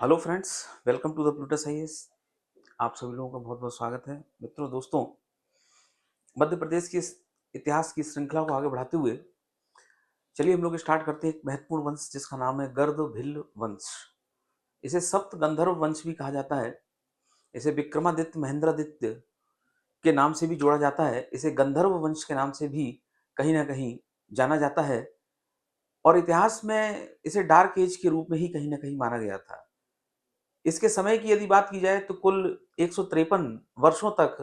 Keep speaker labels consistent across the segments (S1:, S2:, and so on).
S1: Hello friends, welcome to the Plutus IAS. आप सभी लोगों का बहुत बहुत स्वागत है। मित्रों, दोस्तों, मध्य प्रदेश के इस इतिहास की श्रृंखला को आगे बढ़ाते हुए चलिए हम लोग स्टार्ट करते हैं एक महत्वपूर्ण वंश जिसका नाम है गर्द भिल्ल वंश। इसे सप्त गंधर्व वंश भी कहा जाता है। इसे विक्रमादित्य महेंद्रादित्य के नाम से भी जोड़ा जाता है। इसे गंधर्व वंश के नाम से भी कहीं ना कहीं जाना जाता है और इतिहास में इसे डार्क एज के रूप में ही कहीं ना कहीं माना गया था। इसके समय की यदि बात की जाए तो कुल 153 वर्षों तक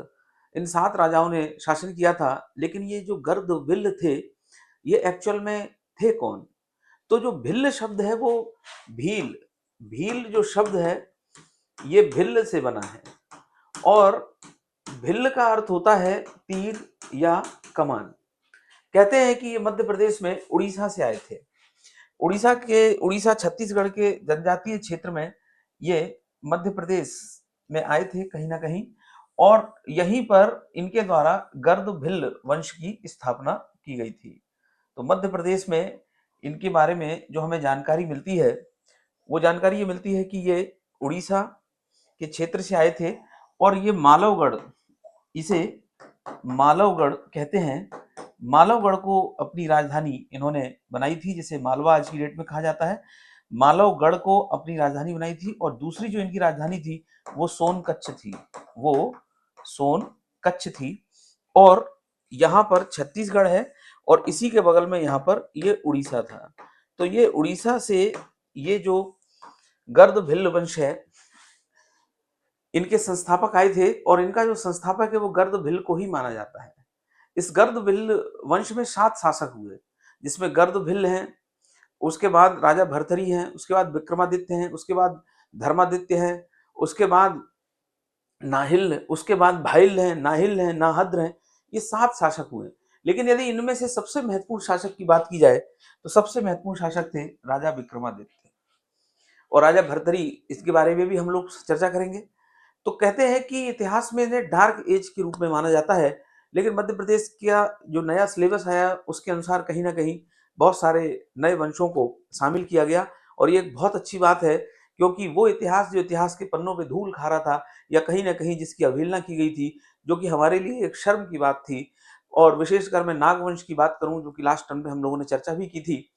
S1: इन 7 राजाओं ने शासन किया था। लेकिन ये जो गर्द भिल्ल थे, ये एक्चुअल में थे कौन? तो जो भिल्ल शब्द है वो भील भील जो शब्द है ये भिल्ल से बना है और भिल्ल का अर्थ होता है तीर या कमान। कहते हैं कि ये मध्य प्रदेश में उड़ीसा से आए थे। उड़ीसा छत्तीसगढ़ के जनजातीय क्षेत्र में ये मध्य प्रदेश में आए थे कहीं ना कहीं, और यहीं पर इनके द्वारा गर्द भिल्ल वंश की स्थापना की गई थी। तो मध्य प्रदेश में इनके बारे में जो हमें जानकारी मिलती है वो जानकारी ये मिलती है कि ये उड़ीसा के क्षेत्र से आए थे और ये मालवगढ़, इसे मालवगढ़ कहते हैं। मालवगढ़ को अपनी राजधानी इन्होंने बनाई थी, जिसे मालवा आज की डेट में कहा जाता है। मालवगढ़ को अपनी राजधानी बनाई थी और दूसरी जो इनकी राजधानी थी वो सोनकच्छ थी। वो सोनकच्छ थी और यहाँ पर छत्तीसगढ़ है और इसी के बगल में यहाँ पर ये उड़ीसा था। तो ये उड़ीसा से ये जो गर्द भिल्ल वंश है, इनके संस्थापक आए थे और इनका जो संस्थापक है वो गर्द भिल्ल को ही माना जाता है। इस गर्द भिल्ल वंश में 7 शासक हुए, जिसमें गर्द भिल्ल हैं, उसके बाद राजा भर्तरी हैं, उसके बाद विक्रमादित्य हैं, उसके बाद धर्मादित्य हैं, उसके बाद नाहिल, उसके बाद भाइल हैं, नाहिल हैं, नाहद्र हैं। ये 7 शासक हुए। लेकिन यदि इनमें से सबसे महत्वपूर्ण शासक की बात की जाए तो सबसे महत्वपूर्ण शासक थे राजा विक्रमादित्य और राजा भर्तरी। इसके बारे में भी हम लोग चर्चा करेंगे। तो कहते हैं कि इतिहास में इन्हें डार्क एज के रूप में माना जाता है। लेकिन मध्य प्रदेश का जो नया सिलेबस आया उसके अनुसार कहीं ना कहीं बहुत सारे नए वंशों को शामिल किया गया और ये एक बहुत अच्छी बात है, क्योंकि वो इतिहास जो इतिहास के पन्नों पे धूल खा रहा था या कहीं ना कहीं जिसकी अवहेलना की गई थी, जो कि हमारे लिए एक शर्म की बात थी। और विशेषकर मैं नागवंश की बात करूं जो कि लास्ट टर्म में हम लोगों ने चर्चा भी की थी।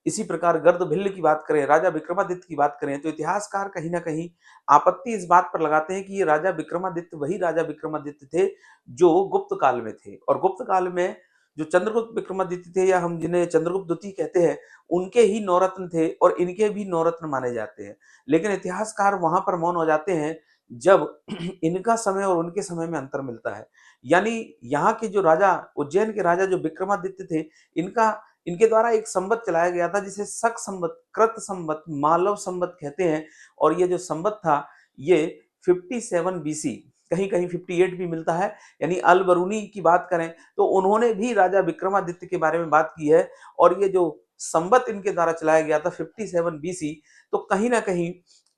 S1: इसी प्रकार गर्द भिल्ल की बात करें, राजा विक्रमादित्य की बात करें, तो इतिहासकार कहीं ना कहीं आपत्ति इस बात पर लगाते हैं कि ये राजा विक्रमादित्य वही राजा विक्रमादित्य थे जो गुप्त काल में थे। और गुप्त काल में जो चंद्रगुप्त विक्रमादित्य थे या हम जिन्हें चंद्रगुप्त द्वितीय कहते हैं, उनके ही नौरत्न थे और इनके भी नौरत्न माने जाते हैं। लेकिन इतिहासकार वहां पर मौन हो जाते हैं जब इनका समय और उनके समय में अंतर मिलता है। यानी यहाँ के जो राजा, उज्जैन के राजा जो विक्रमादित्य थे, इनका इनके द्वारा एक संवत चलाया गया था जिसे शक संवत, कृत संवत, मालव संवत कहते हैं। और ये जो संवत था ये 57 बीसी, कहीं कहीं 58 भी मिलता है। यानी अल बरूनी की बात करें तो उन्होंने भी राजा विक्रमादित्य के बारे में बात की है और ये जो संवत इनके द्वारा चलाया गया था 57 बीसी, तो कहीं ना कहीं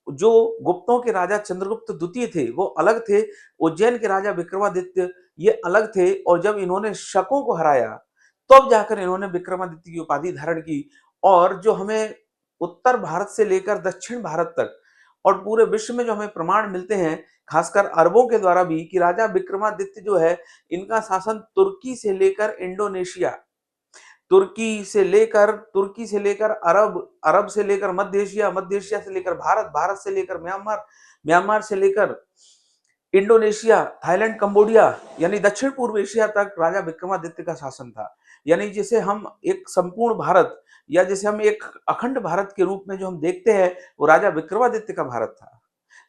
S1: जो गुप्तों के राजा चंद्रगुप्त द्वितीय थे वो अलग थे, उज्जैन के राजा विक्रमादित्य ये अलग थे। और जब इन्होंने शकों को हराया तब जाकर इन्होंने विक्रमादित्य की उपाधि धारण की। और जो हमें उत्तर भारत से लेकर दक्षिण भारत तक और पूरे विश्व में जो हमें प्रमाण मिलते हैं, खासकर अरबों के द्वारा भी, कि राजा विक्रमादित्य जो है इनका शासन तुर्की से लेकर इंडोनेशिया, तुर्की से लेकर अरब, अरब से लेकर मध्य एशिया, मध्य एशिया से लेकर भारत, भारत से लेकर म्यांमार, म्यांमार से लेकर इंडोनेशिया, थाईलैंड, कंबोडिया, यानी दक्षिण पूर्व एशिया तक राजा विक्रमादित्य का शासन था। यानी जिसे हम एक संपूर्ण भारत या जिसे हम एक अखंड भारत के रूप में जो हम देखते हैं वो राजा विक्रमादित्य का भारत था।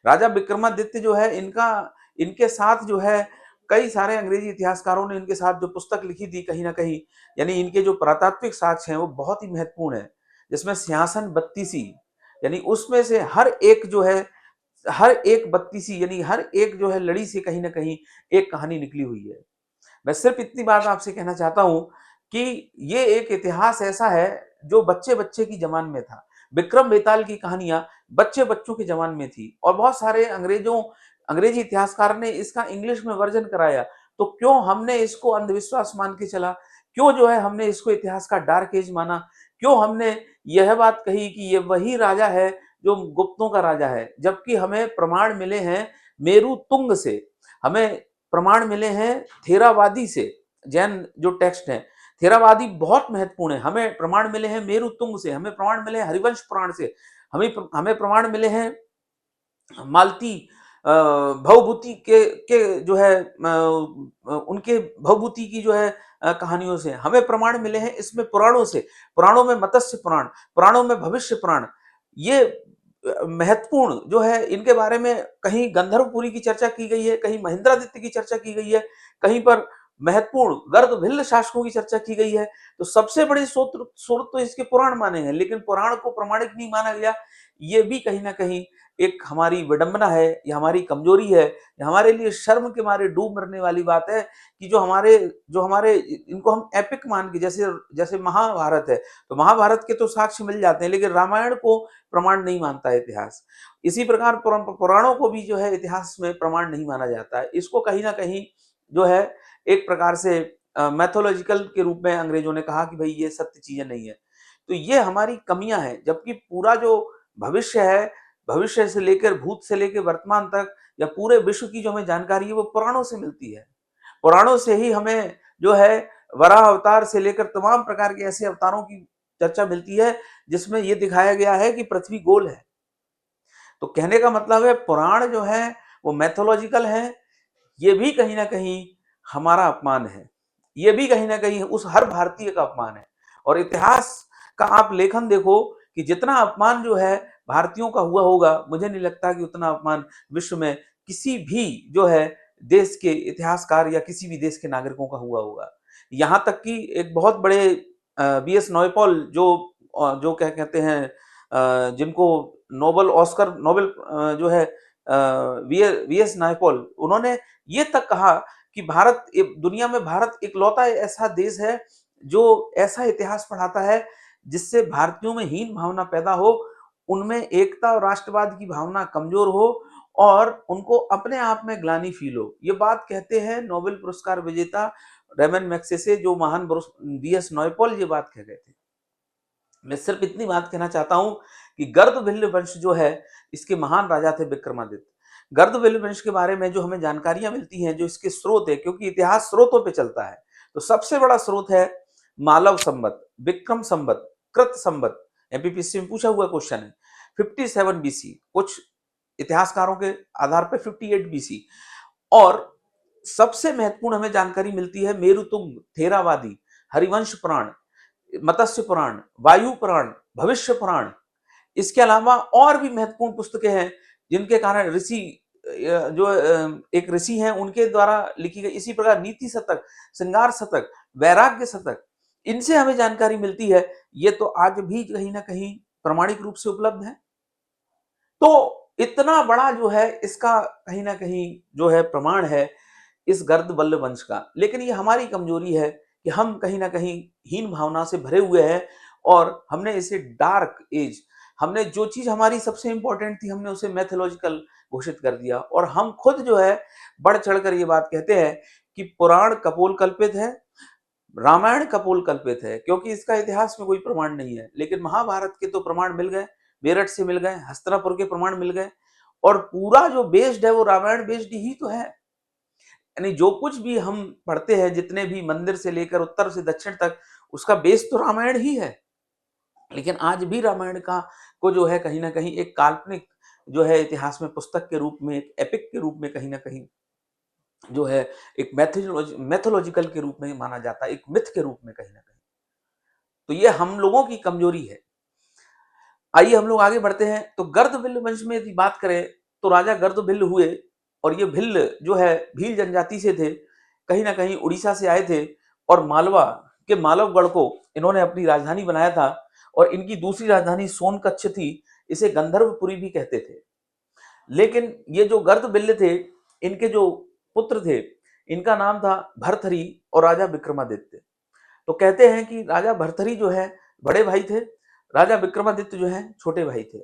S1: राजा विक्रमादित्य जो है इनका, इनके साथ जो है कई सारे अंग्रेजी इतिहासकारों ने इनके साथ जो पुस्तक लिखी थी कहीं ना कहीं, यानी इनके जो पुरातात्विक साक्ष्य हैं वो बहुत ही महत्वपूर्ण है, जिसमें सिंहासन बत्तीसी, यानी उसमें से हर एक जो है, हर एक बत्तीसी यानी हर एक जो है लड़ी से कहीं ना कहीं एक कहानी निकली हुई है। मैं सिर्फ इतनी बात आपसे कहना चाहता हूं कि ये एक इतिहास ऐसा है जो बच्चे बच्चे की जबान में था। विक्रम बेताल की कहानियां बच्चे बच्चों की जबान में थी और बहुत सारे अंग्रेजी इतिहासकार ने इसका इंग्लिश में वर्जन कराया। तो क्यों हमने इसको अंधविश्वास मान के चला? क्यों जो है हमने इसको इतिहास का डार्क एज माना? क्यों हमने यह बात कही कि ये वही राजा है जो गुप्तों का राजा है, जबकि हमें प्रमाण मिले हैं मेरु तुंग से, हमें प्रमाण मिले हैं थेरावादी से। जैन जो टेक्स्ट है थेरावादी बहुत महत्वपूर्ण है। हमें प्रमाण मिले हैं मेरु तुंग से, हमें प्रमाण मिले हैं हरिवंश पुराण से, हमें प्रमाण मिले हैं मालती भवभूति के जो है उनके भवभूति की जो है कहानियों से, हमें प्रमाण मिले हैं इसमें पुराणों से। पुराणों में मत्स्य पुराण, पुराणों में भविष्य पुराण, ये महत्वपूर्ण जो है, इनके बारे में कहीं गंधर्वपुरी की चर्चा की गई है, कहीं महेंद्रादित्य की चर्चा की गई है, कहीं पर महत्वपूर्ण गर्द भिल्ल शासकों की चर्चा की गई है। तो सबसे बड़े स्रोत तो इसके पुराण माने हैं, लेकिन पुराण को प्रमाणिक नहीं माना गया। ये भी कहीं ना कहीं एक हमारी विडंबना है, ये हमारी कमजोरी है, ये हमारे लिए शर्म के मारे डूब मरने वाली बात है कि जो हमारे इनको हम एपिक मान के, जैसे जैसे महाभारत है, तो महाभारत के तो साक्ष्य मिल जाते हैं, लेकिन रामायण को प्रमाण नहीं मानता है इतिहास। इसी प्रकार पुराणों को भी जो है इतिहास में प्रमाण नहीं माना जाता है। इसको कहीं ना कहीं जो है एक प्रकार से मैथोलॉजिकल के रूप में अंग्रेजों ने कहा कि भाई ये सत्य चीजें नहीं है। तो ये हमारी कमियां हैं, जबकि पूरा जो भविष्य है, भविष्य से लेकर भूत से लेकर वर्तमान तक, या पूरे विश्व की जो हमें जानकारी है वो पुराणों से मिलती है। पुराणों से ही हमें जो है वराह अवतार से लेकर तमाम प्रकार के ऐसे अवतारों की चर्चा मिलती है जिसमें यह दिखाया गया है कि पृथ्वी गोल है। तो कहने का मतलब है पुराण जो है वो मैथोलॉजिकल है। ये भी कहीं ना कहीं हमारा अपमान है, ये भी कहीं ना कहीं उस हर भारतीय का अपमान है। और इतिहास का आप लेखन देखो कि जितना अपमान जो है भारतीयों का हुआ होगा, मुझे नहीं लगता कि उतना अपमान विश्व में किसी भी जो है देश के इतिहासकार या किसी भी देश के नागरिकों का हुआ होगा। यहाँ तक कि एक बहुत बड़े बीएस नॉयपॉल जो क्या कहते हैं, जिनको नोबल ऑस्कर नोबेल जो है वीएस नायपॉल, उन्होंने ये तक कहा कि दुनिया में भारत इकलौता ऐसा देश है जो ऐसा इतिहास पढ़ाता है जिससे भारतीयों में हीन भावना पैदा हो, उनमें एकता और राष्ट्रवाद की भावना कमजोर हो, और उनको अपने आप में ग्लानि फील हो। ये बात कहते हैं नोबेल पुरस्कार विजेता रेमन मैग्सेसे, जो महान बीएस नॉयपॉल ये बात कह गए थे। मैं सिर्फ इतनी बात कहना चाहता हूं कि गर्दभिल्ल वंश जो है, इसके महान राजा थे विक्रमादित्य। गर्दभिल्ल वंश के बारे में जो हमें जानकारियां मिलती हैं, जो इसके स्रोत है, क्योंकि इतिहास स्रोतों पे चलता है, तो सबसे बड़ा स्रोत है मालव संवत, विक्रम संवत, कृत संवत। एमपीपीएससी में पूछा हुआ क्वेश्चन है। 57 बीसी, कुछ इतिहासकारों के आधार पर 58 बीसी। और सबसे महत्वपूर्ण हमें जानकारी मिलती है मेरुतुंग, थेरावादी, हरिवंश पुराण, मत्स्य पुराण, वायु पुराण, भविष्य पुराण। इसके अलावा और भी महत्वपूर्ण पुस्तकें हैं जिनके कारण ऋषि जो एक ऋषि हैं उनके द्वारा लिखी गई, इसी प्रकार नीति शतक, श्रृंगार शतक, वैराग्य शतक, इनसे हमें जानकारी मिलती है। ये तो आज भी कहीं ना कहीं प्रमाणिक रूप से उपलब्ध है। तो इतना बड़ा जो है इसका कहीं ना कहीं जो है प्रमाण है इस गर्द वल्ल वंश का। लेकिन ये हमारी कमजोरी है कि हम कहीं ना कहीं हीन भावना से भरे हुए हैं, और हमने इसे डार्क एज, हमने जो चीज हमारी सबसे इंपॉर्टेंट थी हमने उसे मैथोलॉजिकल घोषित कर दिया। और हम खुद जो है बढ़ चढ़कर ये बात कहते हैं कि पुराण कपोल कल्पित है, रामायण कपोल कल्पित है, क्योंकि इसका इतिहास में कोई प्रमाण नहीं है। लेकिन महाभारत के तो प्रमाण मिल गए, मेरठ से मिल गए, हस्तिनापुर के प्रमाण मिल गए, और पूरा जो बेस्ड है वो रामायण बेस्ड ही तो है। यानी जो कुछ भी हम पढ़ते हैं, जितने भी मंदिर से लेकर उत्तर से दक्षिण तक, उसका बेस तो रामायण ही है। लेकिन आज भी रामायण का को जो है कहीं ना कहीं एक काल्पनिक जो है इतिहास में पुस्तक के रूप में, एक एपिक के रूप में कहीं ना कहीं जो है एक मैथोलॉजिकल के रूप में माना जाता है, एक मिथ के रूप में कहीं ना कहीं। तो ये हम लोगों की कमजोरी है। आइए हम लोग आगे बढ़ते हैं। तो गर्दभिल्ल वंश में यदि बात करें तो राजा गर्दभिल्ल हुए, और ये भिल्ल जो है भील जनजाति से थे, कहीं ना कहीं उड़ीसा से आए थे, और मालवा के मालवगढ़ को इन्होंने अपनी राजधानी बनाया था। और इनकी दूसरी राजधानी सोनकच्छ थी, इसे गंधर्वपुरी भी कहते थे। लेकिन ये जो गर्दभिल्ल थे, इनके जो पुत्र थे, इनका नाम था भर्तहरि और राजा विक्रमादित्य। तो कहते हैं कि राजा भर्तहरि जो है बड़े भाई थे, राजा विक्रमादित्य जो है छोटे भाई थे।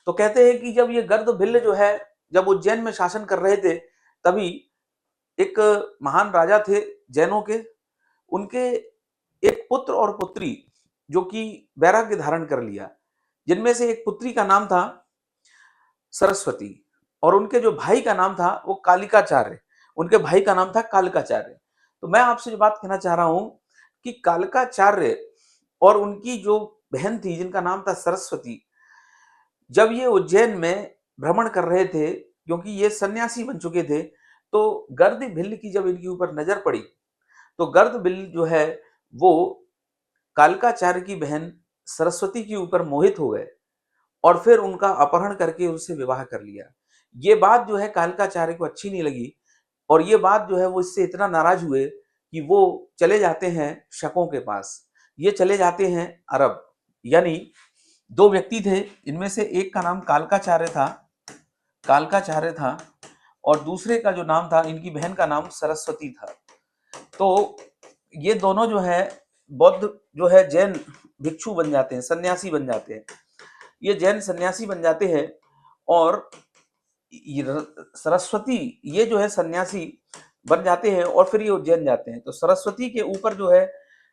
S1: तो कहते हैं कि जब ये गर्दभिल्ल जो है जब उज्जैन में शासन कर रहे थे, तभी एक महान राजा थे जैनों के, उनके एक पुत्र और पुत्री जो कि वैराग्य धारण कर लिया, जिनमें से एक पुत्री का नाम था सरस्वती, और उनके जो भाई का नाम था वो कालिकाचार्य, उनके भाई का नाम था कालिकाचार्य। तो मैं आपसे जो बात कहना चाह रहा हूं कि कालिकाचार्य और उनकी जो बहन थी जिनका नाम था सरस्वती, जब ये उज्जैन में भ्रमण कर रहे थे, क्योंकि ये सन्यासी बन चुके थे, तो गर्द भिल्ल की जब इनके ऊपर नजर पड़ी, तो गर्द भिल्ल जो है वो कालिकाचार्य की बहन सरस्वती के ऊपर मोहित हो गए और फिर उनका अपहरण करके उससे विवाह कर लिया। ये बात जो है कालिकाचार्य को अच्छी नहीं लगी, और ये बात जो है वो इससे इतना नाराज हुए कि वो चले जाते हैं शकों के पास। ये चले जाते हैं अरब। यानी दो व्यक्ति थे, इनमें से एक का नाम कालकाचार्य था और दूसरे का जो नाम था, इनकी बहन का नाम सरस्वती था। तो ये दोनों जो है बौद्ध जो है जैन भिक्षु बन जाते हैं, सन्यासी बन जाते हैं। ये जैन सन्यासी बन जाते हैं और सरस्वती ये जो है सन्यासी बन जाते हैं और फिर ये उज्जैन जाते हैं। तो सरस्वती के ऊपर जो है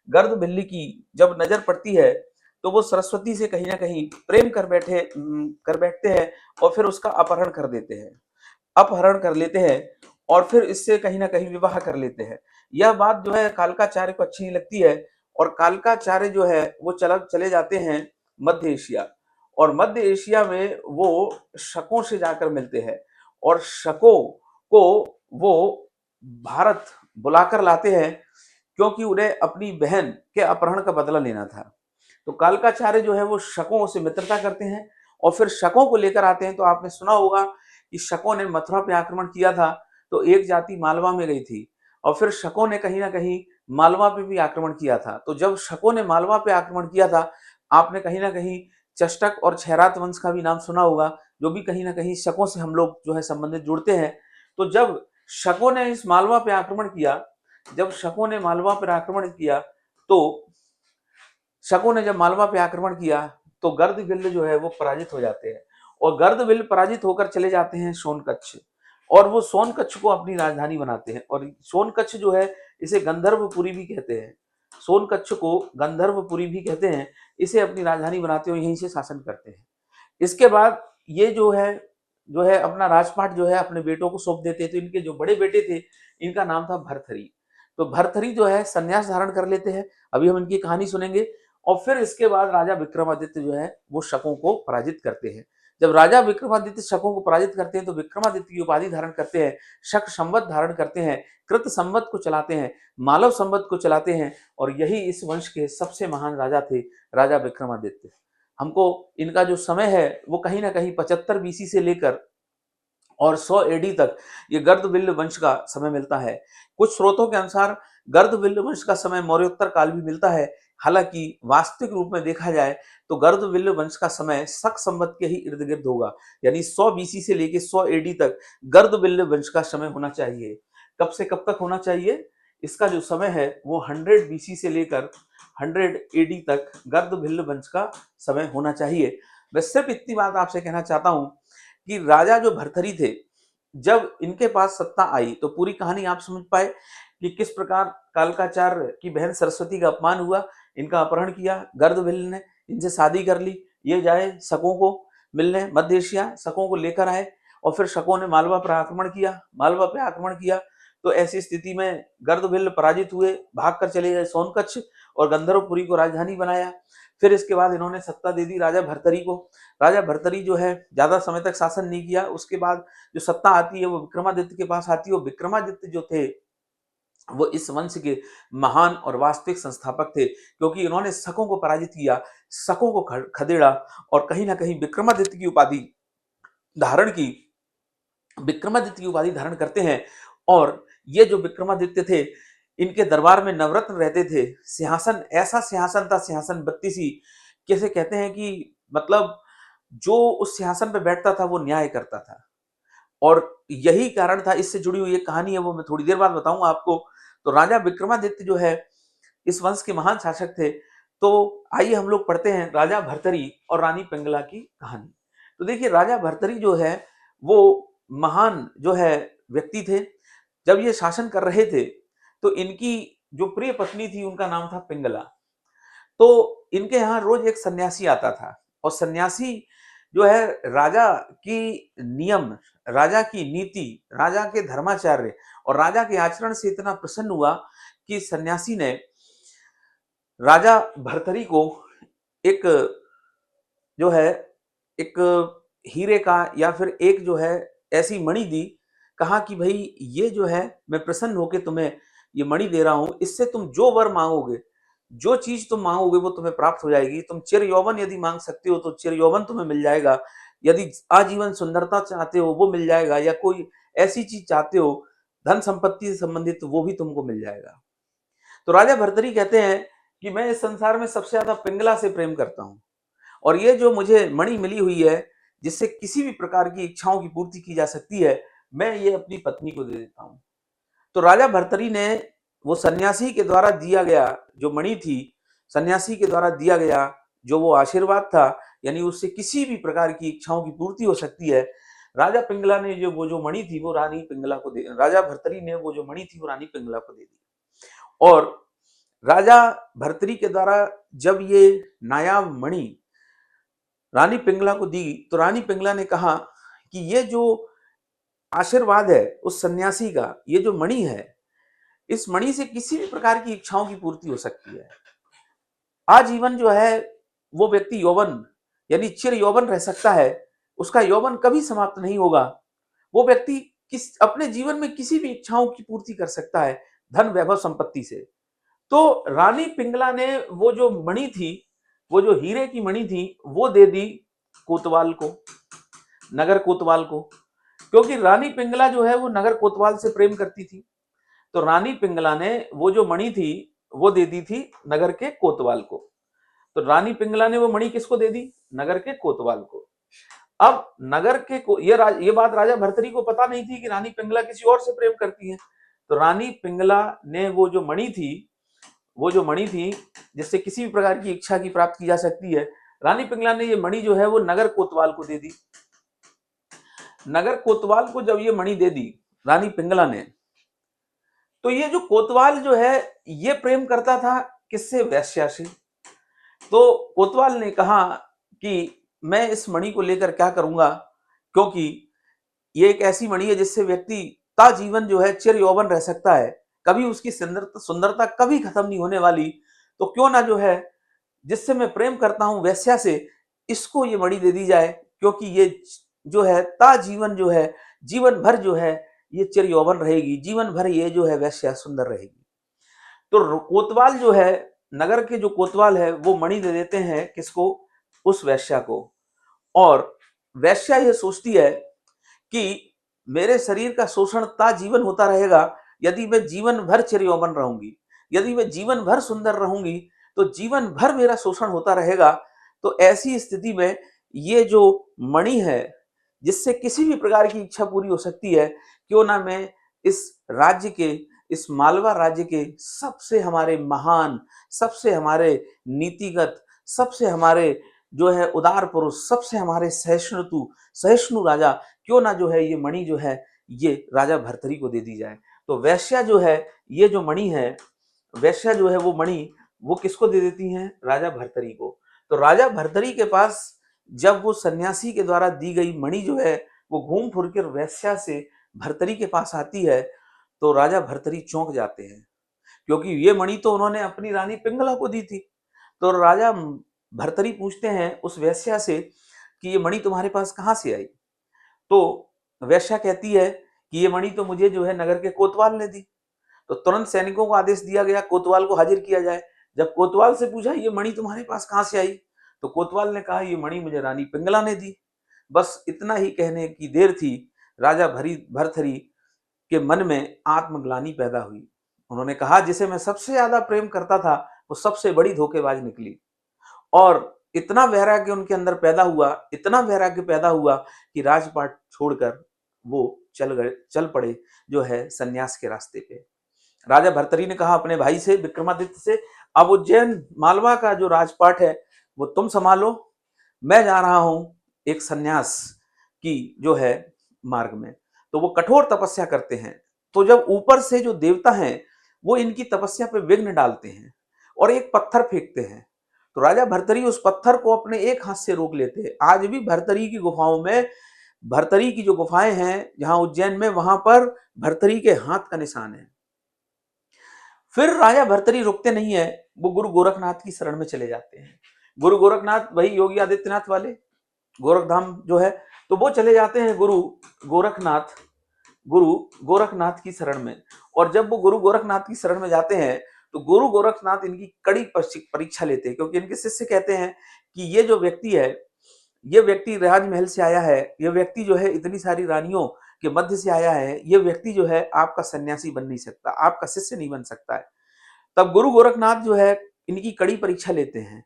S1: गर्द भिल्ली की जब नजर पड़ती है, तो वो सरस्वती से कहीं ना कहीं प्रेम कर बैठते हैं और फिर उसका अपहरण कर लेते हैं और फिर इससे कहीं ना कहीं विवाह कर लेते हैं। यह बात जो है कालकाचार्य को अच्छी नहीं लगती है और कालकाचार्य जो है वो चले जाते हैं मध्य एशिया, और मध्य एशिया में वो शकों से जाकर मिलते हैं और शकों को वो भारत बुलाकर लाते हैं, क्योंकि उन्हें अपनी बहन के अपहरण का बदला लेना था। तो कालकाचार्य जो है वो शकों से मित्रता करते हैं और फिर शकों को लेकर आते हैं। तो आपने सुना होगा कि शकों ने मथुरा पे आक्रमण किया था, तो एक जाति मालवा में गई थी और फिर शकों ने कहीं ना कहीं मालवा पे भी आक्रमण किया था। तो जब शकों ने मालवा पे आक्रमण किया था, आपने कहीं ना कहीं चष्टक और छैरात वंश का भी नाम सुना होगा, जो भी कहीं ना कहीं शकों से हम लोग जो है संबंधित जुड़ते हैं। तो जब शकों ने इस मालवा पे आक्रमण किया जब शकों ने मालवा पर आक्रमण किया तो शकों ने जब मालवा पे आक्रमण किया तो गर्दभिल्ल जो है वो पराजित हो जाते हैं और गर्दभिल्ल पराजित होकर चले जाते हैं सोनकच्छ, और वो सोनकच्छ को अपनी राजधानी बनाते हैं। और सोनकच्छ जो है इसे गंधर्वपुरी भी कहते हैं, सोनकच्छ को गंधर्वपुरी भी कहते हैं। इसे अपनी राजधानी बनाते हुए यहीं से शासन करते हैं। इसके बाद ये जो है अपना राजपाट जो है अपने बेटों को सौंप देते हैं। तो इनके जो बड़े बेटे थे, इनका नाम था भरथरी। तो भरथरी जो है संन्यास धारण कर लेते हैं। अभी हम इनकी कहानी सुनेंगे। और फिर इसके बाद राजा विक्रमादित्य जो है वो शकों को पराजित करते हैं। जब राजा विक्रमादित्य शकों को पराजित करते हैं तो विक्रमादित्य की उपाधि धारण करते हैं, शक संवत धारण करते हैं, कृत संवत को चलाते हैं, मालव संवत को चलाते हैं, और यही इस वंश के सबसे महान राजा थे, राजा विक्रमादित्य। हमको इनका जो समय है वो कहीं ना कहीं 75 बीसी से लेकर और 100 एडी तक ये गर्दभिल्ल वंश का समय मिलता है। कुछ स्रोतों के अनुसार गर्दभिल्ल वंश का समय मौर्योत्तर काल भी मिलता है। हालांकि वास्तविक रूप में देखा जाए तो गर्दभिल्ल वंश का समय शक संवत के ही इर्द गिर्द होगा, यानी 100 बीसी से लेकर 100 एडी तक गर्दभिल्ल वंश का समय होना चाहिए। कब से कब तक होना चाहिए? इसका जो समय है वो 100 बीसी से लेकर 100 एडी तक गर्दभिल्ल वंश का समय होना चाहिए। मैं सिर्फ इतनी बात आपसे कहना चाहता हूं कि राजा जो भरथरी थे, जब इनके पास सत्ता आई तो पूरी कहानी आप समझ पाए कि किस प्रकार कालकाचार्य की बहन सरस्वती का अपमान हुआ, इनका अपहरण किया गर्दभिल्ल ने, इनसे शादी कर ली, ये जाए शकों को मिलने मध्य एशिया, शकों को लेकर आए और फिर शकों ने मालवा पर आक्रमण किया। तो ऐसी स्थिति में गर्दभिल्ल पराजित हुए, भाग कर चले गए सोनकच्छ और गंधर्वपुरी को राजधानी बनाया। फिर इसके बाद इन्होंने सत्ता दे दी राजा भरथरी को। राजा भरथरी जो है ज्यादा समय तक शासन नहीं किया। उसके बाद जो सत्ता आती है वो विक्रमादित्य के पास आती है। वो विक्रमादित्य जो थे वो इस वंश के महान और वास्तविक संस्थापक थे, क्योंकि इन्होंने शकों को पराजित किया, शकों को खदेड़ा और कहीं ना कहीं विक्रमादित्य की उपाधि धारण की। विक्रमादित्य की उपाधि धारण करते हैं और ये जो विक्रमादित्य थे, इनके दरबार में नवरत्न रहते थे। सिंहासन ऐसा सिंहासन था, सिंहासन बत्तीसी, कैसे कहते हैं कि मतलब जो उस सिंहासन पे बैठता था वो न्याय करता था। और यही कारण था, इससे जुड़ी हुई एक कहानी है वो मैं थोड़ी देर बाद बताऊंगा आपको। तो राजा विक्रमादित्य जो है इस वंश के महान शासक थे। तो आइए हम लोग पढ़ते हैं राजा भरथरी और रानी पिंगला की कहानी। तो देखिए राजा भरथरी जो है वो महान जो है व्यक्ति थे। जब ये शासन कर रहे थे तो इनकी जो प्रिय पत्नी थी उनका नाम था पिंगला। तो इनके यहाँ रोज एक सन्यासी आता था और सन्यासी जो है राजा की नियम, राजा की नीति, राजा के धर्माचार्य और राजा के आचरण से इतना प्रसन्न हुआ कि सन्यासी ने राजा भर्तरी को एक जो है एक हीरे का या फिर एक जो है ऐसी मणि दी। कहा कि भाई ये जो है मैं प्रसन्न होकर तुम्हें ये मणि दे रहा हूं, इससे तुम जो वर मांगोगे, जो चीज तुम मांगोगे वो तुम्हें प्राप्त हो जाएगी। तुम चिर यौवन यदि मांग सकते हो तो चिर यौवन तुम्हें मिल जाएगा, यदि आजीवन सुंदरता चाहते हो वो मिल जाएगा, या कोई ऐसी चीज चाहते हो धन संपत्ति से संबंधित तो वो भी तुमको मिल जाएगा। तो राजा भर्तरी कहते हैं कि मैं इस संसार में सबसे ज्यादा पिंगला से प्रेम करता हूं, और ये जो मुझे मणि मिली हुई है जिससे किसी भी प्रकार की इच्छाओं की पूर्ति की जा सकती है, मैं ये अपनी पत्नी को दे देता हूं। तो राजा भर्तरी ने वो सन्यासी के द्वारा दिया गया जो मणि थी, सन्यासी के द्वारा दिया गया जो वो आशीर्वाद था, यानी उससे किसी भी प्रकार की इच्छाओं की पूर्ति हो सकती है, राजा पिंगला ने जो मणि थी वो रानी पिंगला को दे, राजा भर्तरी ने वो जो मणि थी वो रानी पिंगला को दे दी। और राजा भर्तरी के द्वारा जब ये नायाब मणि रानी पिंगला को दी तो रानी पिंगला ने कहा कि ये जो आशीर्वाद है उस सन्यासी का, ये जो मणि है, इस मणि से किसी भी प्रकार की इच्छाओं की पूर्ति हो सकती है। आजीवन जो है वो व्यक्ति यौवन यानी चिर यौवन रह सकता है, उसका यौवन कभी समाप्त नहीं होगा। वो व्यक्ति अपने जीवन में किसी भी इच्छाओं की पूर्ति कर सकता है धन वैभव संपत्ति से। तो रानी पिंगला ने वो जो मणि थी, वो जो हीरे की मणि थी, वो दे दी कोतवाल को, नगर कोतवाल को, क्योंकि रानी पिंगला जो है वो नगर कोतवाल से प्रेम करती थी। तो रानी पिंगला ने वो जो मणि थी वो दे दी थी नगर के कोतवाल को। तो रानी पिंगला ने वो मणि किसको दे दी? नगर के कोतवाल को। अब नगर के ये बात राजा भर्तरी को पता नहीं थी कि रानी पिंगला किसी और से प्रेम करती है। तो रानी पिंगला ने वो जो मणि थी जिससे किसी भी प्रकार की इच्छा की प्राप्ति की जा सकती है, रानी पिंगला ने ये मणि जो है वो नगर कोतवाल को दे दी। नगर कोतवाल को जब ये मणि दे दी रानी पिंगला ने, तो ये जो कोतवाल जो है ये प्रेम करता था किससे? वेश्या से। तो कोतवाल ने कहा कि मैं इस मणि को लेकर क्या करूंगा, क्योंकि ये एक ऐसी मणि है जिससे व्यक्ति ता जीवन जो है चिर यौवन रह सकता है, कभी उसकी सुंदरता कभी खत्म नहीं होने वाली। तो क्यों ना जो है जिससे मैं प्रेम करता हूं वेश्या से, इसको ये मणि दे दी जाए, क्योंकि ये जो है ता जीवन जो है, जीवन भर जो है ये चिर यौवन रहेगी, जीवन भर ये जो है वेश्या सुंदर रहेगी। तो कोतवाल जो है, नगर के जो कोतवाल है वो मणि दे देते हैं किसको? उस वेश्या को। और वेश्या ये सोचती है कि मेरे शरीर का शोषण ता जीवन होता रहेगा यदि मैं जीवन भर चिर यौवन रहूंगी, यदि मैं जीवन भर सुंदर रहूंगी तो जीवन भर मेरा शोषण होता रहेगा। तो ऐसी स्थिति में ये जो मणि है जिससे किसी भी प्रकार की इच्छा पूरी हो सकती है, क्यों ना मैं इस राज्य के, इस मालवा राज्य के सबसे हमारे महान, सबसे हमारे नीतिगत, सबसे हमारे जो है उदार पुरुष, सबसे हमारे सहिष्णु राजा, क्यों ना जो है ये मणि जो है ये राजा भर्तरी को दे दी जाए। तो वेश्या जो है, ये जो मणि है, वेश्या जो है वो मणि वो किसको दे देती हैं? राजा भर्तरी को। तो राजा भर्तरी के पास जब वो सन्यासी के द्वारा दी गई मणि जो है वो घूम फिर कर वेश्या से भर्तरी के पास आती है, तो राजा भर्तरी चौंक जाते हैं, क्योंकि ये मणि तो उन्होंने अपनी रानी पिंगला को दी थी। तो राजा भर्तरी पूछते हैं उस वेश्या से कि ये मणि तुम्हारे पास कहाँ से आई? तो वेश्या कहती है कि ये मणि तो मुझे जो है नगर के कोतवाल ने दी। तो तुरंत सैनिकों को आदेश दिया गया कोतवाल को हाजिर किया जाए। जब कोतवाल से पूछा ये मणि तुम्हारे पास कहाँ से आई, तो कोतवाल ने कहा ये मणि मुझे रानी पिंगला ने दी। बस इतना ही कहने की देर थी, राजा भर्तरी के मन में आत्मग्लानि पैदा हुई। उन्होंने कहा जिसे मैं सबसे ज्यादा प्रेम करता था वो सबसे बड़ी धोखेबाज निकली। और इतना वैराग्य उनके अंदर पैदा हुआ, इतना वैराग्य पैदा हुआ कि राजपाट छोड़कर वो चल पड़े जो है सन्यास के रास्ते पे। राजा भर्तरी ने कहा अपने भाई से, विक्रमादित्य से, अब उज्जैन मालवा का जो राजपाट है वो तुम संभालो, मैं जा रहा हूं एक सन्यास की जो है मार्ग में। तो वो कठोर तपस्या करते हैं। तो जब ऊपर से जो देवता हैं वो इनकी तपस्या पे विघ्न डालते हैं और एक पत्थर फेंकते हैं, तो राजा भर्तरी उस पत्थर को अपने एक हाथ से रोक लेते हैं। आज भी भर्तरी की गुफाओं में, भर्तरी की जो गुफाएं हैं जहां उज्जैन में, वहां पर भर्तरी के हाथ का निशान है। फिर राजा भर्तरी रुकते नहीं है, वो गुरु गोरखनाथ की शरण में चले जाते हैं। गुरु गोरखनाथ वही योगी आदित्यनाथ वाले गोरखधाम जो है, तो वो चले जाते हैं गोरखनाथ गुरु गोरखनाथ की शरण में। और जब वो गुरु गोरखनाथ की शरण में जाते हैं तो गुरु गोरखनाथ इनकी कड़ी परीक्षा लेते हैं, क्योंकि इनके शिष्य कहते हैं कि ये जो व्यक्ति है, ये व्यक्ति राजमहल से आया है, ये व्यक्ति जो है इतनी सारी रानियों के मध्य से आया है, ये व्यक्ति जो है आपका सन्यासी बन नहीं सकता, आपका शिष्य नहीं बन सकता है। तब गुरु गोरखनाथ जो है इनकी कड़ी परीक्षा लेते हैं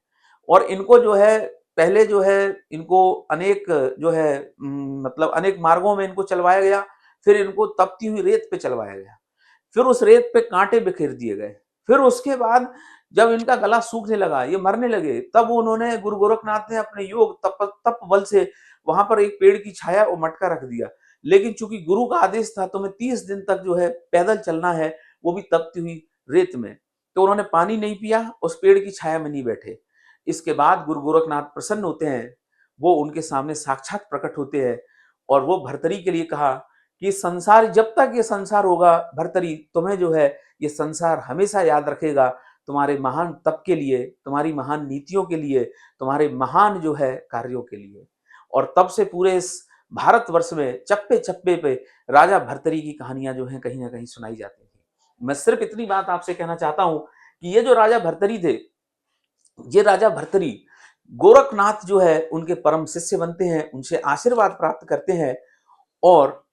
S1: और इनको जो है पहले जो है इनको अनेक जो है मतलब अनेक मार्गों में इनको चलवाया गया। फिर इनको तपती हुई रेत पे चलवाया गया, फिर उस रेत पे कांटे बिखेर दिए गए। फिर उसके बाद जब इनका गला सूखने लगा, ये मरने लगे, तब उन्होंने गुरु गोरखनाथ ने अपने योग तप बल से वहां पर एक पेड़ की छाया और मटका रख दिया। लेकिन चूंकि गुरु का आदेश था तुम्हें 30 दिन तक जो है पैदल चलना है, वो भी तपती हुई रेत में, तो उन्होंने पानी नहीं पिया, उस पेड़ की छाया में नहीं बैठे। इसके बाद गुरु गोरखनाथ प्रसन्न होते हैं, वो उनके सामने साक्षात प्रकट होते हैं और वो भर्तरी के लिए कहा कि संसार, जब तक ये संसार होगा भर्तरी, तुम्हें जो है ये संसार हमेशा याद रखेगा, तुम्हारे महान तप के लिए, तुम्हारी महान नीतियों के लिए, तुम्हारे महान जो है कार्यों के लिए। और तब से पूरे इस भारतवर्ष में चप्पे चप्पे पे राजा भर्तरी की कहानियां जो है कहीं ना कहीं सुनाई जाती थी। मैं सिर्फ इतनी बात आपसे कहना चाहता हूं कि ये जो राजा भर्तरी थे, ये राजा भर्तरी गोरखनाथ जो है उनके परम शिष्य बनते हैं, उनसे आशीर्वाद प्राप्त करते हैं। और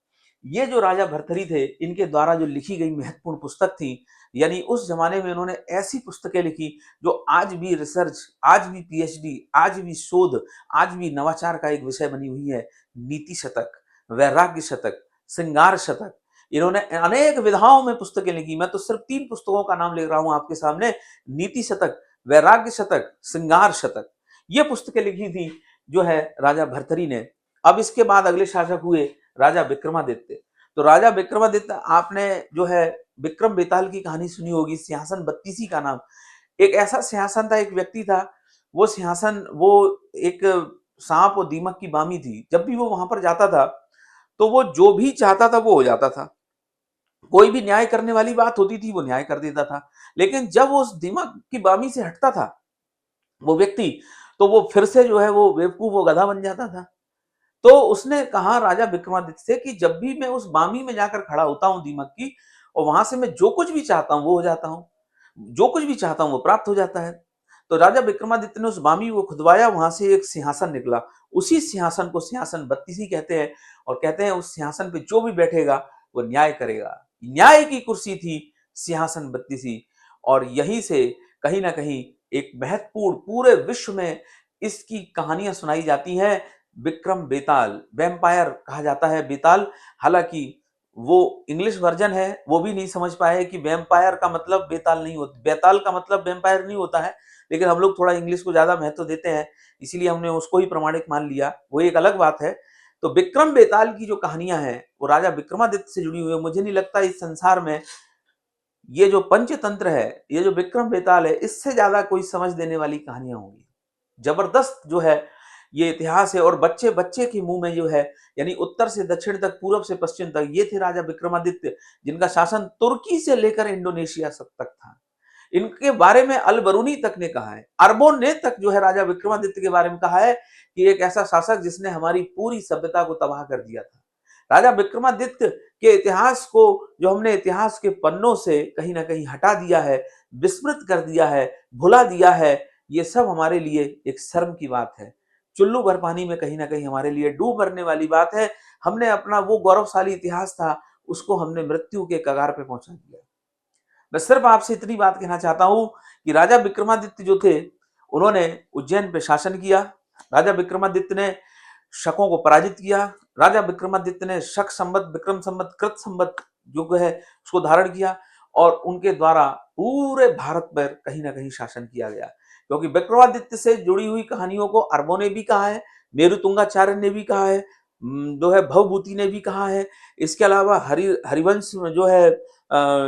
S1: ये जो राजा भर्तरी थे, इनके द्वारा जो लिखी गई महत्वपूर्ण पुस्तक थी, यानी उस जमाने में इन्होंने ऐसी पुस्तकें लिखी जो आज भी रिसर्च, आज भी पीएचडी, आज भी शोध, आज भी नवाचार का एक विषय बनी हुई है। नीति शतक, वैराग्य शतक, श्रृंगार शतक, इन्होंने अनेक विधाओं में पुस्तकें लिखी। मैं तो सिर्फ 3 पुस्तकों का नाम ले रहा हूं आपके सामने, नीति शतक, वैराग्य शतक, श्रृंगार शतक। ये पुस्तकें लिखी थी जो है राजा भर्तरी ने। अब इसके बाद अगले शासक हुए राजा विक्रमादित्य। तो राजा विक्रमादित्य, आपने जो है विक्रम बेताल की कहानी सुनी होगी, सिंहासन बत्तीसी का नाम। एक ऐसा सिंहासन था, एक व्यक्ति था, वो सिंहासन, वो एक सांप और दीमक की बामी थी। जब भी वो वहां पर जाता था तो वो जो भी चाहता था वो हो जाता था। कोई भी न्याय करने वाली बात होती थी वो न्याय कर देता था। लेकिन जब वो उस दीमक की बामी से हटता था वो व्यक्ति, तो वो फिर से जो है वो बेवकूफ, वो गधा बन जाता था। तो उसने कहा राजा विक्रमादित्य से कि जब भी मैं उस बामी में जाकर खड़ा होता हूं दीमक की, और वहां से मैं जो कुछ भी चाहता हूं वो हो जाता हूं, जो कुछ भी चाहता हूं वो प्राप्त हो जाता है। तो राजा विक्रमादित्य ने उस बामी को खुदवाया, वहां से एक सिंहासन निकला। उसी सिंहासन को सिंहासन बत्तीसी कहते हैं, और कहते हैं उस सिंहासन पे जो भी बैठेगा वो न्याय करेगा। न्याय की कुर्सी थी सिंहासन बत्तीसी। और यहीं से कहीं ना कहीं एक महत्वपूर्ण, पूरे विश्व में इसकी कहानियां सुनाई जाती हैं। विक्रम बेताल, वैम्पायर कहा जाता है बेताल। हालांकि वो इंग्लिश वर्जन है, वो भी नहीं समझ पाए कि वैम्पायर का मतलब बेताल नहीं होता, बेताल का मतलब वैम्पायर नहीं होता है। लेकिन हम लोग थोड़ा इंग्लिश को ज्यादा महत्व देते हैं, इसीलिए हमने उसको ही प्रमाणिक मान लिया, वो एक अलग बात है। तो विक्रम बेताल की जो कहानियां हैं वो राजा विक्रमादित्य से जुड़ी हुई है। मुझे नहीं लगता इस संसार में ये जो पंचतंत्र है, ये जो विक्रम बेताल है, इससे ज्यादा कोई समझ देने वाली कहानियां होंगी। जबरदस्त जो है ये इतिहास है। और बच्चे बच्चे के मुंह में जो है, यानी उत्तर से दक्षिण तक, पूरब से पश्चिम तक, ये थे राजा विक्रमादित्य, जिनका शासन तुर्की से लेकर इंडोनेशिया तक था। इनके बारे में अल बरूनी तक ने कहा है, अरबों ने तक जो है राजा विक्रमादित्य के बारे में कहा है कि एक ऐसा शासक जिसने हमारी पूरी सभ्यता को तबाह कर दिया था। राजा विक्रमादित्य के इतिहास को जो हमने इतिहास के पन्नों से कहीं ना कहीं हटा दिया है, विस्मृत कर दिया है, भुला दिया है, ये सब हमारे लिए एक शर्म की बात है। चुल्लू भर पानी में कहीं ना कहीं हमारे लिए डूब मरने वाली बात है। हमने अपना वो गौरवशाली इतिहास था, उसको हमने मृत्यु के कगार पे पहुंचा दिया। मैं सिर्फ आपसे इतनी बात कहना चाहता हूं कि राजा विक्रमादित्य जो थे, उन्होंने उज्जैन पे शासन किया। राजा विक्रमादित्य ने शकों को पराजित किया। राजा विक्रमादित्य ने शक संवत, विक्रम संवत, कृत संवत युग है उसको धारण किया, और उनके द्वारा पूरे भारत पर कहीं ना कहीं शासन किया गया। क्योंकि विक्रमादित्य से जुड़ी हुई कहानियों को अरबों ने भी कहा है, मेरुतुंगाचार्य ने भी कहा है, जो है भवभूति ने भी कहा है। इसके अलावा हरिवंश जो है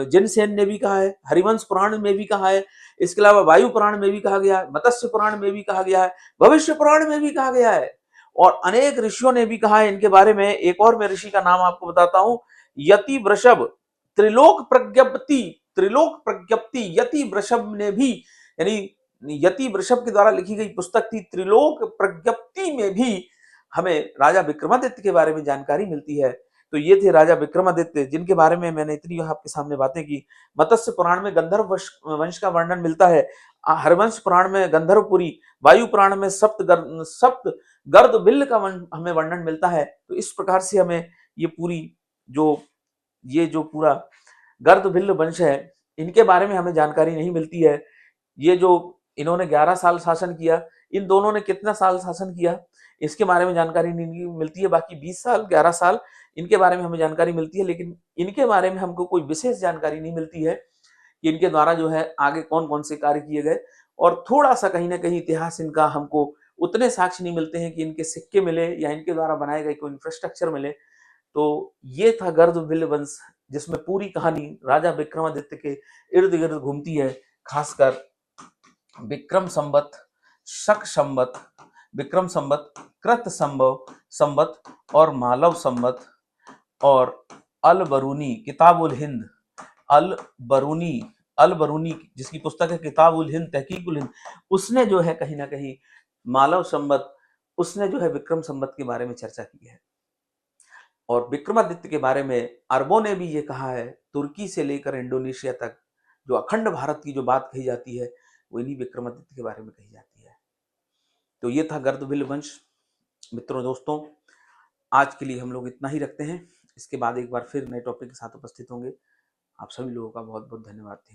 S1: जिनसेन ने भी कहा है, हरिवंश पुराण में भी कहा है इसके अलावा वायु पुराण में भी कहा गया है, मत्स्य पुराण में भी कहा गया है, भविष्य पुराण में भी कहा गया है, और अनेक ऋषियों ने भी कहा है इनके बारे में। एक और मैं ऋषि का नाम आपको बताता हूं, यति वृषभ त्रिलोक प्रज्ञप्ति, त्रिलोक प्रज्ञप्ति यति वृषभ ने भी, यानी यति वृषभ के द्वारा लिखी गई पुस्तक थी त्रिलोक प्रज्ञप्ति में भी हमें राजा विक्रमादित्य के बारे में जानकारी मिलती है। तो ये थे राजा विक्रमादित्य, जिनके बारे में मैंने इतनी आपके सामने बातें की। मत्स्य पुराण में गंधर्व वंश का वर्णन मिलता है, हरवंश पुराण में गंधर्वपुरी, वायु पुराण में सप्त गर्द बिल्ल का हमें वर्णन मिलता है। तो इस प्रकार से हमें ये पूरी जो पूरा गर्द बिल्ल वंश है, इनके बारे में हमें जानकारी नहीं मिलती है। ये जो इन्होंने 11 साल शासन किया, इन दोनों ने कितना साल शासन किया इसके बारे में जानकारी नहीं मिलती है। बाकी 20 साल 11 साल इनके बारे में हमें जानकारी मिलती है, लेकिन इनके बारे में हमको कोई विशेष जानकारी नहीं मिलती है कि इनके द्वारा जो है आगे कौन कौन से कार्य किए गए। और थोड़ा सा कहीं ना कहीं इतिहास इनका हमको उतने साक्ष्य नहीं मिलते हैं कि इनके सिक्के मिले या इनके द्वारा बनाए गए कोई इंफ्रास्ट्रक्चर मिले। तो ये था गर्द बिल्ल वंश, जिसमें पूरी कहानी राजा विक्रमादित्य के इर्द गिर्द घूमती है, खासकर विक्रम संवत, शक संवत, विक्रम संवत, कृत संभव संवत और मालव संवत और अल बरूनी, किताब उल हिंद, अल बरूनी, अल बरूनी जिसकी पुस्तक है किताब उल हिंद, तहकीक उल हिंद, उसने जो है कहीं ना कहीं मालव संवत, उसने जो है विक्रम संवत के बारे में चर्चा की है। और विक्रमादित्य के बारे में अरबों ने भी ये कहा है, तुर्की से लेकर इंडोनेशिया तक जो अखंड भारत की जो बात कही जाती है वो इन्हीं विक्रमादित्य के बारे में कही जाती है। तो ये था गर्दभिल्ल वंश। मित्रों दोस्तों, आज के लिए हम लोग इतना ही रखते हैं। इसके बाद एक बार फिर नए टॉपिक के साथ उपस्थित होंगे। आप सभी लोगों का बहुत बहुत धन्यवाद।